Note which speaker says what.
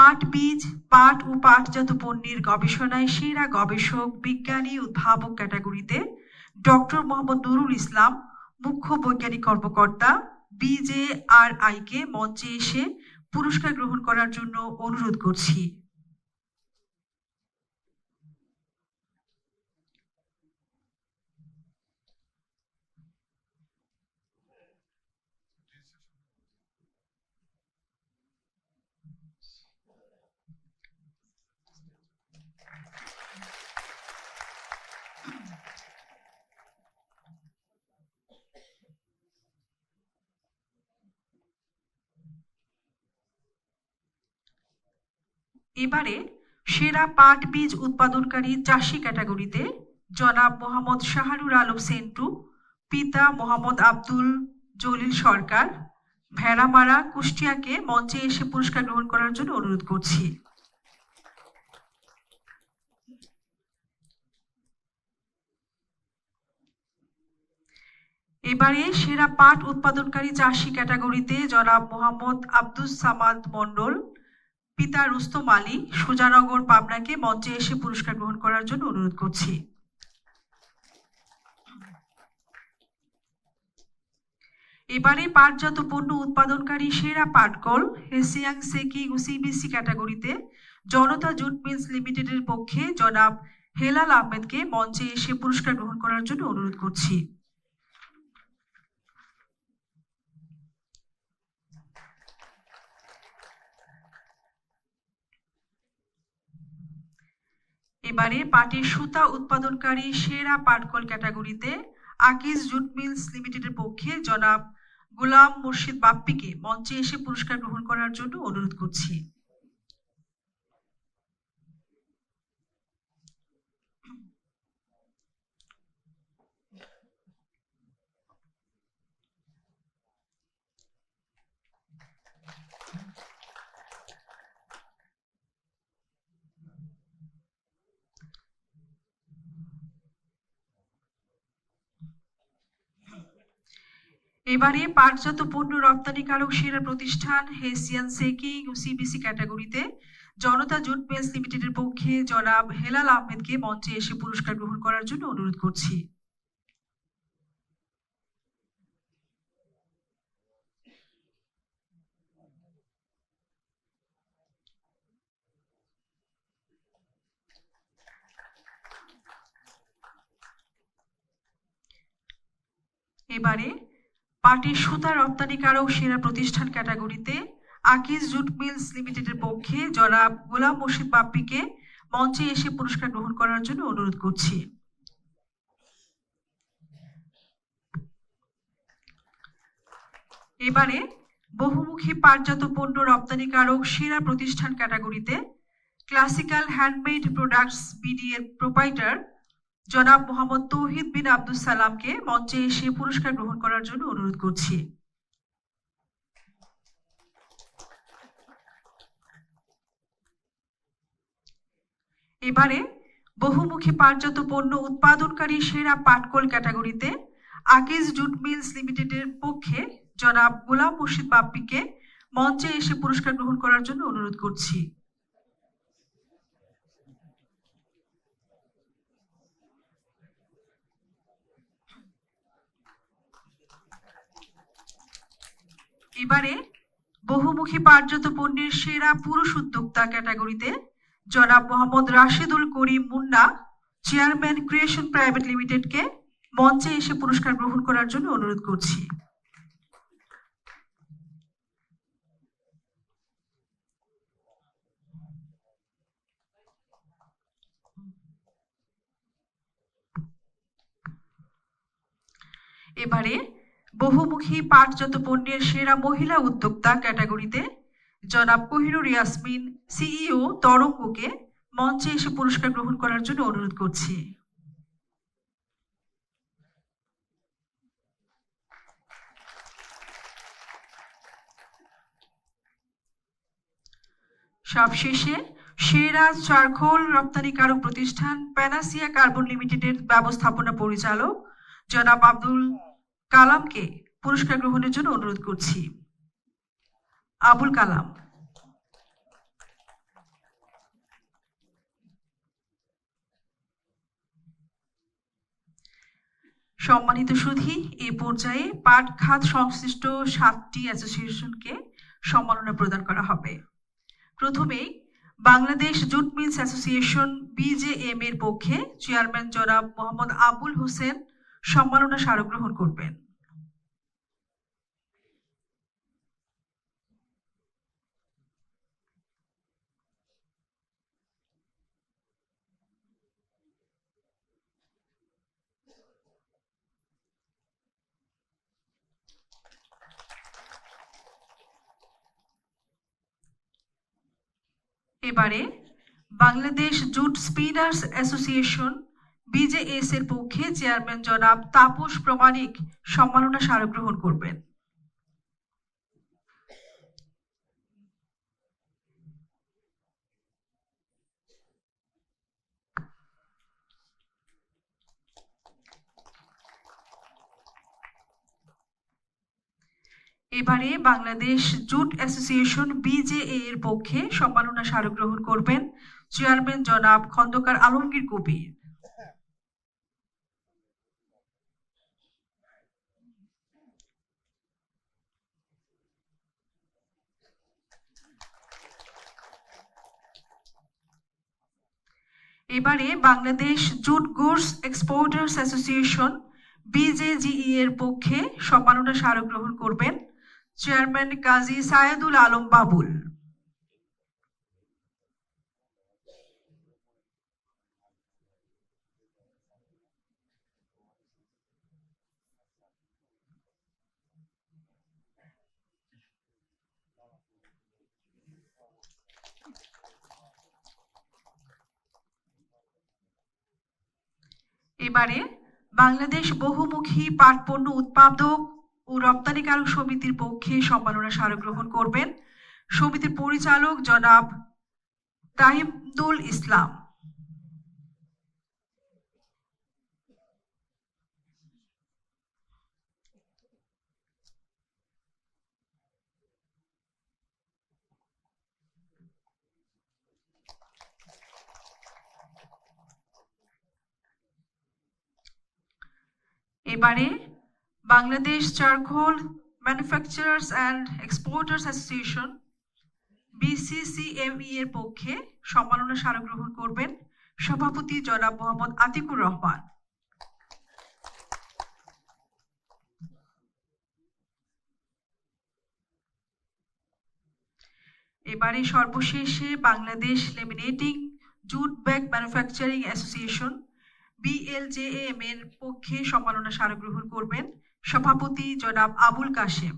Speaker 1: পাট বীজ, পাট ও পাটজাত পণ্যের গবেষণায় সেরা গবেষক, বিজ্ঞানী, উদ্ভাবক ক্যাটাগরিতে ডক্টর মোহাম্মদ নুরুল ইসলাম, মুখ্য বৈজ্ঞানিক কর্মকর্তা, BJRI কে মঞ্চে এসে পুরস্কার গ্রহণ করার জন্য অনুরোধ করছি। এবারে সেরা পাট বীজ উৎপাদনকারী চাষি ক্যাটাগরিতে জনাব মোহাম্মদ শাহরুর আলম সেন্টু, পিতা মোহাম্মদ আব্দুল জলিল সরকার, ভেড়ামারা, কুষ্টিয়াকে মঞ্চে এসে পুরস্কার গ্রহণ করার জন্য অনুরোধ করছি। এবারে সেরা পাট উৎপাদনকারী চাষি ক্যাটাগরিতে জনাব মোহাম্মদ আব্দুস সামাদ মন্ডল, পিতা রুস্তম আলী, সুজানগর, পাবনাকে মঞ্চে এসে পুরস্কার গ্রহণ করার জন্য অনুরোধ করছি। এবারে পাটজাত পণ্য উৎপাদনকারী সেরা পাটকল হেসিয়াং সেকি UCBC ক্যাটাগরিতে জনতা জুট মিলস লিমিটেডের পক্ষে জনাব হেলাল আহমেদকে মঞ্চে এসে পুরস্কার গ্রহণ করার জন্য অনুরোধ করছি। এবারে পাটের সুতা উৎপাদনকারী সেরা পাটকল ক্যাটাগরিতে আকিজ জুট মিলস লিমিটেডের পক্ষে জনাব গোলাম মুর্শিদ বাপ্পিকে মঞ্চে এসে পুরস্কার গ্রহণ করার জন্য অনুরোধ করছি। এবারে পাটজাত পণ্য রপ্তানিকারক সেরা প্রতিষ্ঠান হেসিয়ান সেকি UCBC ক্যাটাগরিতে জনতা জুট মিলস লিমিটেডের পক্ষে জনাব হেলাল আহমেদকে মঞ্চে এসে পুরস্কার গ্রহণ করার জন্য অনুরোধ করছি। এবারে পাটের সুতা রপ্তানিকারক সেরা প্রতিষ্ঠান ক্যাটাগরিতে আকিজ জুট মিলস লিমিটেডের পক্ষে জনাব গোলাম মুর্শিদ বাপ্পিকে মঞ্চে এসে পুরস্কার গ্রহণ করার জন্য অনুরোধ করছি। এবারে বহুমুখী পাটজাত পণ্য রপ্তানিকারক সেরা প্রতিষ্ঠান ক্যাটাগরিতে ক্লাসিক্যাল হ্যান্ডমেড প্রোডাক্টস BD এর প্রোপাইটার জনাব মোহাম্মদ তৌহিদ বিন আব্দুস সালামকে মঞ্চে এসে পুরস্কার গ্রহণ করার জন্য অনুরোধ করছি। এবারে বহুমুখী পাটজাত পণ্য উৎপাদনকারী সেরা পাটকল ক্যাটাগরিতে আকিজ জুট মিলস লিমিটেডের পক্ষে জনাব গোলাম মুর্শিদ বাপ্পিকে মঞ্চে এসে পুরস্কার গ্রহণ করার জন্য অনুরোধ করছি। এবারে বহুমুখী পাটজাত পণ্যের সেরা পুরুষ উদ্যোক্তা ক্যাটাগরিতে জনাব মোহাম্মদ রাশেদুল করিম মুন্না, চেয়ারম্যান ক্রিয়েশন প্রাইভেট লিমিটেডকে মঞ্চে এসে পুরস্কার গ্রহণ করার জন্য অনুরোধ করছি। এবারে বহুমুখী পাটজাত পণ্যের সেরা মহিলা উদ্যোক্তা ক্যাটাগরিতে জনাব কোহিনুর ইয়াসমিন, CEO তরঙ্গকে মঞ্চে এসে পুরস্কার গ্রহণ করার জন্য অনুরোধ করছি। সবশেষে সেরা চারকোল রপ্তানিকারক প্রতিষ্ঠান প্যানাসিয়া কার্বন লিমিটেডের ব্যবস্থাপনা পরিচালক জনাব আব্দুল কালামকে পুরস্কার গ্রহণের জন্য অনুরোধ করছি। আবুল কালাম। সম্মানিত সুধী, এই পর্যায়ে পাট খাত সংশ্লিষ্ট 7টি অ্যাসোসিয়েশনকে সম্মাননা প্রদান করা হবে। প্রথমেই Bangladesh jute mills association BJM এর পক্ষে চেয়ারম্যান জনাব মোহাম্মদ আবুল হোসেন সম্মাননা স্মারক গ্রহণ করবেন। এবারে Bangladesh jute spinners association BJS এর পক্ষে চেয়ারম্যান জনাব তাপস প্রমাণিক সম্মাননা স্মারক গ্রহণ করবেন। এবারে বাংলাদেশ জুট অ্যাসোসিয়েশন BJA এর পক্ষে সম্মাননা স্মারক গ্রহণ করবেন চেয়ারম্যান জনাব খন্দকার আলমগীর কবির। এবারে Bangladesh jute goods exporters association BJGE এর পক্ষে সম্মাননা স্মারক গ্রহণ করবেন চেয়ারম্যান কাজী সায়েদুল আলম বাবুল। এবারে বাংলাদেশ বহুমুখী পাট পণ্য উৎপাদক ও রপ্তানিকারক সমিতির পক্ষে সম্মাননা স্মারক গ্রহণ করবেন সমিতির পরিচালক জনাব তাহিমদুল ইসলাম। এবারে Bangladesh charcoal manufacturers and exporters association BCCME এর পক্ষে সম্মাননা স্মারক গ্রহণ করবেন সভাপতি জনাব মোহাম্মদ আতিকুর রহমান। এবারে সর্বশেষে Bangladesh laminating jute bag manufacturing association BLJAM এর পক্ষে সম্মাননা স্মারক গ্রহণ করবেন সভাপতি জনাব আবুল কাশেম।